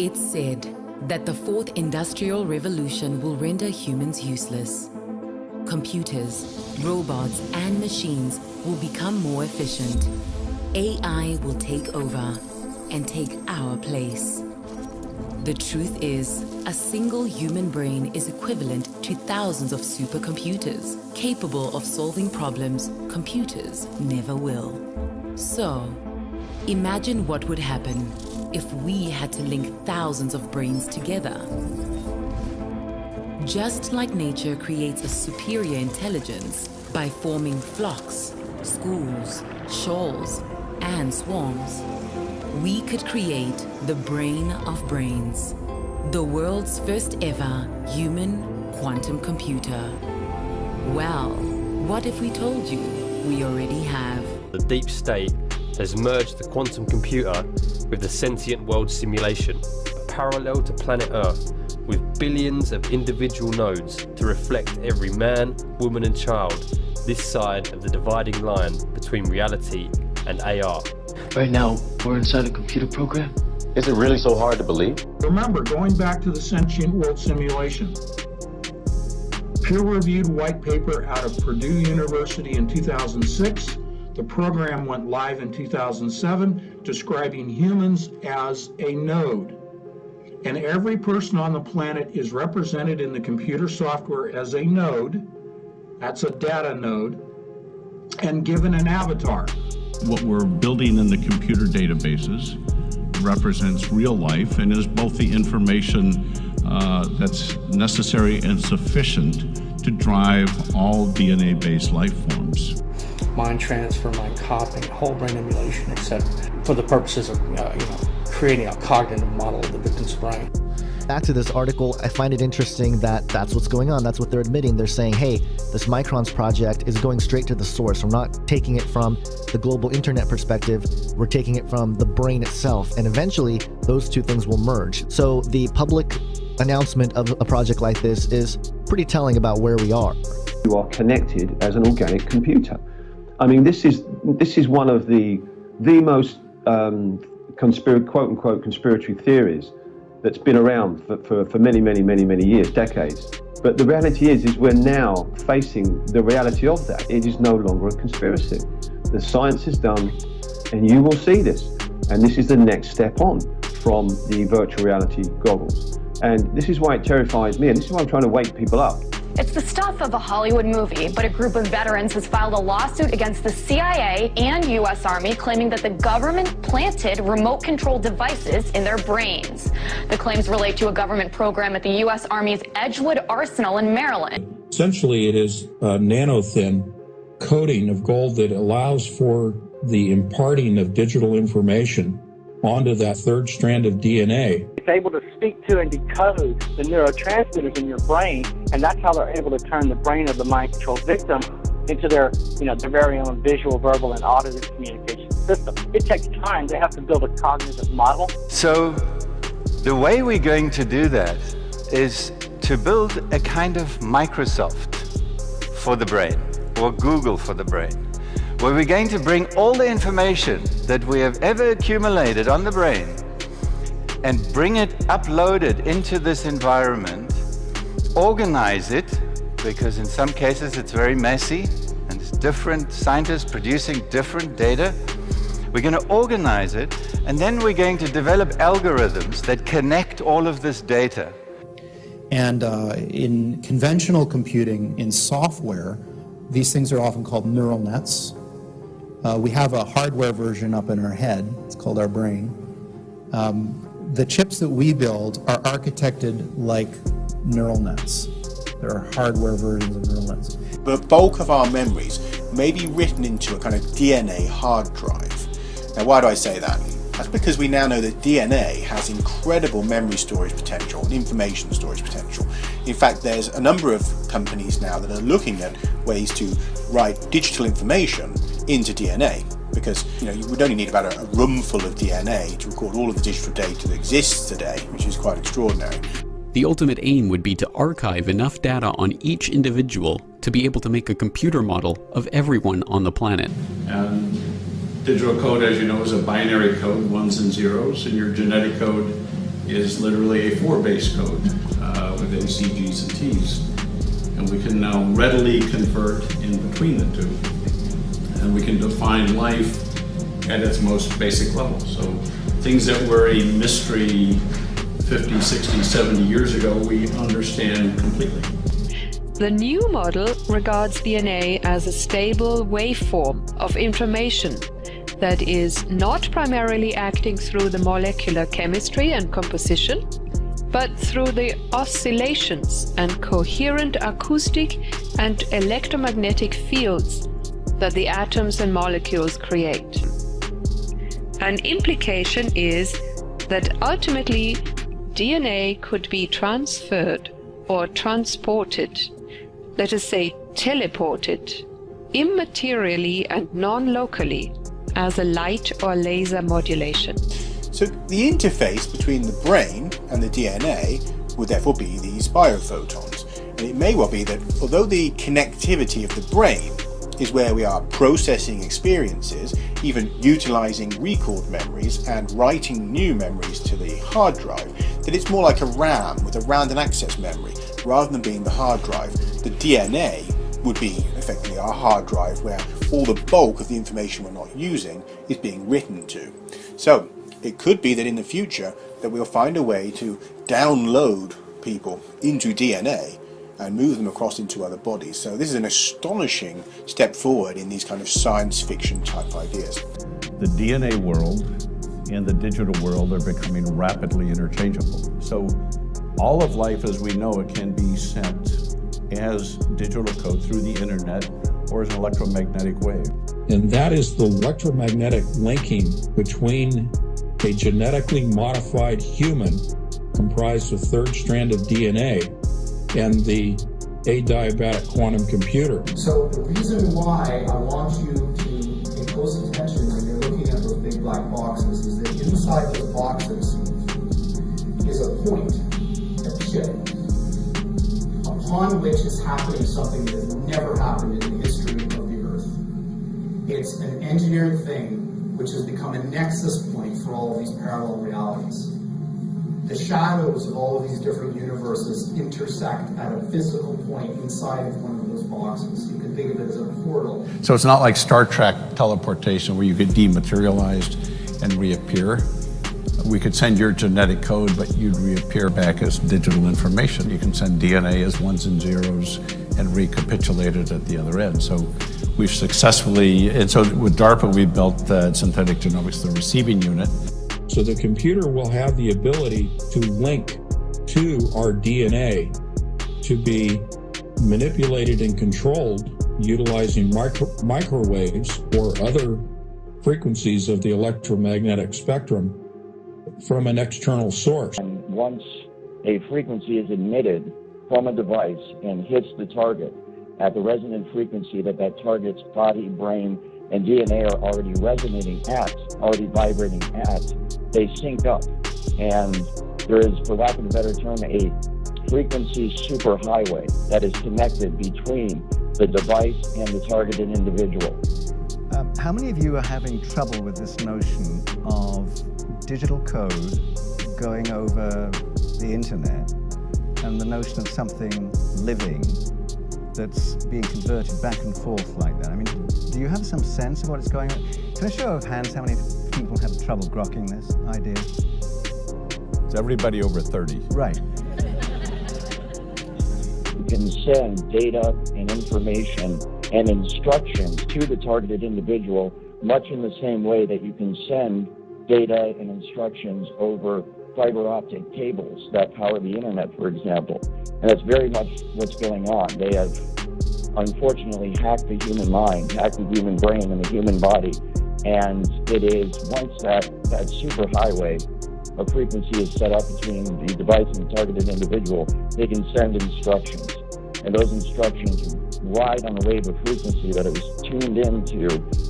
It's said that the fourth industrial revolution will render humans useless. Computers, robots, and machines will become more efficient. AI will take over and take our place. The truth is, a single human brain is equivalent to thousands of supercomputers, capable of solving problems computers never will. So, imagine what would happen if we had to link thousands of brains together. Just like nature creates a superior intelligence by forming flocks, schools, shoals, and swarms, we could create the brain of brains, the world's first ever human quantum computer. Well, what if we told you we already have? The deep state has merged the quantum computer with the sentient world simulation, parallel to planet Earth, with billions of individual nodes to reflect every man, woman and child this side of the dividing line between reality and AR. Right now, we're inside a computer program. Is it really so hard to believe? Remember, going back to the sentient world simulation, peer-reviewed white paper out of Purdue University in 2006. The program went live in 2007, describing humans as a node. And every person on the planet is represented in the computer software as a node. That's a data node, and given an avatar. What we're building in the computer databases represents real life and is both the information that's necessary and sufficient to drive all DNA-based life forms. Mind transfer, mind copying, whole brain emulation, etc., for the purposes of creating a cognitive model of the victim's brain. Back to this article, I find it interesting that that's what's going on. That's what they're admitting. They're saying, hey, this Microns project is going straight to the source. We're not taking it from the global internet perspective. We're taking it from the brain itself. And eventually, those two things will merge. So the public announcement of a project like this is pretty telling about where we are. You are connected as an organic computer. I mean, this is one of the most quote-unquote conspiratory theories that's been around for many years, decades. But the reality is we're now facing the reality of that. It is no longer a conspiracy. The science is done, and you will see this. And this is the next step on from the virtual reality goggles. And this is why it terrifies me, and this is why I'm trying to wake people up. It's the stuff of a Hollywood movie, but a group of veterans has filed a lawsuit against the CIA and U.S. Army, claiming that the government planted remote-controlled devices in their brains. The claims relate to a government program at the U.S. Army's Edgewood Arsenal in Maryland. Essentially, it is a nano-thin coating of gold that allows for the imparting of digital information onto that third strand of DNA. It's able to speak to and decode the neurotransmitters in your brain, and that's how they're able to turn the brain of the mind-controlled victim into their very own visual, verbal, and auditive communication system. It takes time. They have to build a cognitive model. So the way we're going to do that is to build a kind of Microsoft for the brain, or Google for the brain, where we're going to bring all the information that we have ever accumulated on the brain and bring it, upload it into this environment, organize it, because in some cases it's very messy and it's different scientists producing different data. We're going to organize it, and then we're going to develop algorithms that connect all of this data. And in conventional computing, in software, these things are often called neural nets. We have a hardware version up in our head. It's called our brain. The chips that we build are architected like neural nets. There are hardware versions of neural nets. The bulk of our memories may be written into a kind of DNA hard drive. Now, why do I say that? That's because we now know that DNA has incredible memory storage potential and information storage potential. In fact, there's a number of companies now that are looking at ways to write digital information into DNA, because you would only need about a room full of DNA to record all of the digital data that exists today, which is quite extraordinary. The ultimate aim would be to archive enough data on each individual to be able to make a computer model of everyone on the planet. And digital code, as you know, is a binary code, ones and zeros, and your genetic code is literally a 4-base code with A, C, Gs, and Ts. And we can now readily convert in between the two. And we can define life at its most basic level. So things that were a mystery 50, 60, 70 years ago, we understand completely. The new model regards DNA as a stable waveform of information that is not primarily acting through the molecular chemistry and composition, but through the oscillations and coherent acoustic and electromagnetic fields that the atoms and molecules create. An implication is that ultimately DNA could be transferred or transported, let us say teleported, immaterially and non-locally as a light or laser modulation. So the interface between the brain and the DNA would therefore be these biophotons. And it may well be that although the connectivity of the brain is where we are processing experiences, even utilizing recalled memories and writing new memories to the hard drive, that it's more like a RAM with a random access memory rather than being the hard drive. The DNA would be effectively our hard drive where all the bulk of the information we're not using is being written to. So it could be that in the future that we'll find a way to download people into DNA and move them across into other bodies. So this is an astonishing step forward in these kind of science fiction type ideas. The DNA world and the digital world are becoming rapidly interchangeable. So all of life as we know it can be sent as digital code through the internet or as an electromagnetic wave. And that is the electromagnetic linking between a genetically modified human comprised of third strand of DNA and the adiabatic quantum computer. So the reason why I want you to pay close attention when you're looking at those big black boxes is that inside those boxes is a point, a chip, upon which is happening something that has never happened in the history of the Earth. It's an engineering thing which has become a nexus point for all of these parallel realities. The shadows of all of these different universes intersect at a physical point inside of one of those boxes. You can think of it as a portal. So it's not like Star Trek teleportation where you get dematerialized and reappear. We could send your genetic code, but you'd reappear back as digital information. You can send DNA as ones and zeros and recapitulate it at the other end. So we've successfully, and so with DARPA, we built synthetic genomics, the receiving unit. So the computer will have the ability to link to our DNA to be manipulated and controlled utilizing microwaves or other frequencies of the electromagnetic spectrum from an external source. And once a frequency is emitted from a device and hits the target at the resonant frequency that target's body, brain, and DNA are already resonating at, already vibrating at, they sync up. And there is, for lack of a better term, a frequency superhighway that is connected between the device and the targeted individual. How many of you are having trouble with this notion of digital code going over the internet and the notion of something living that's being converted back and forth like that? I mean, do you have some sense of what is going on? Can I show of hands how many people have trouble grokking this idea? It's everybody over 30. Right. You can send data and information and instructions to the targeted individual much in the same way that you can send data and instructions over fiber optic cables that power the internet, for example. And that's very much what's going on. They have unfortunately hacked the human mind, hacked the human brain and the human body. And it is once that superhighway of frequency is set up between the device and the targeted individual, they can send instructions. And those instructions ride on a wave of frequency that it was tuned into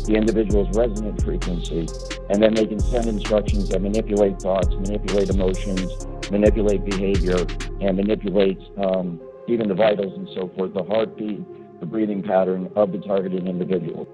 the individual's resonant frequency. And then they can send instructions that manipulate thoughts, manipulate emotions, manipulate behavior, and manipulate even the vitals and so forth, the heartbeat, the breathing pattern of the targeted individual.